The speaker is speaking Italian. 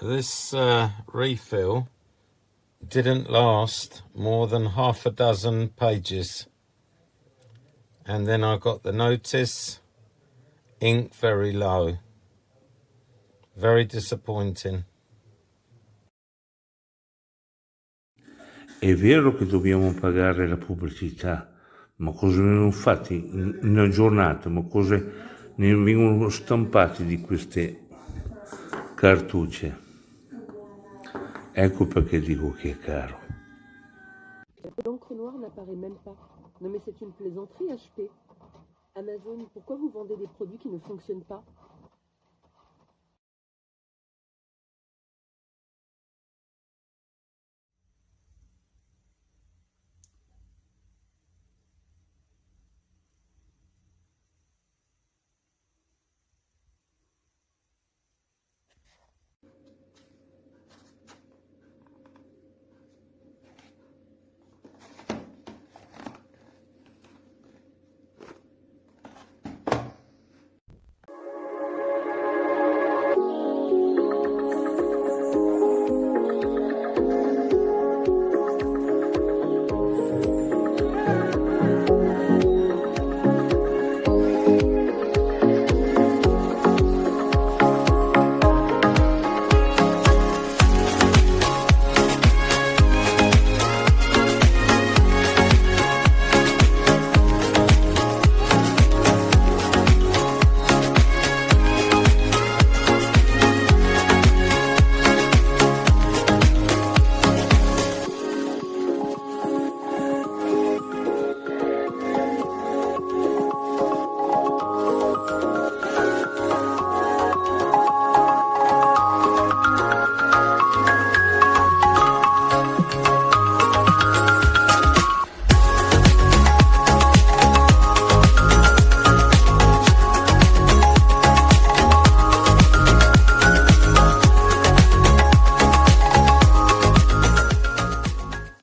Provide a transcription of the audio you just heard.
This refill didn't last more than half a dozen pages. And then I got the notice, ink very low. Very disappointing. È vero che dobbiamo pagare la pubblicità, ma cosa vengono fatti in una giornata? Ma cosa ne vengono stampati di queste cartucce? Ecco perché dico che è caro. L'encre noire n'apparaît même pas. Non mais c'est une plaisanterie, HP. Amazon, pourquoi vous vendez des produits qui ne fonctionnent pas?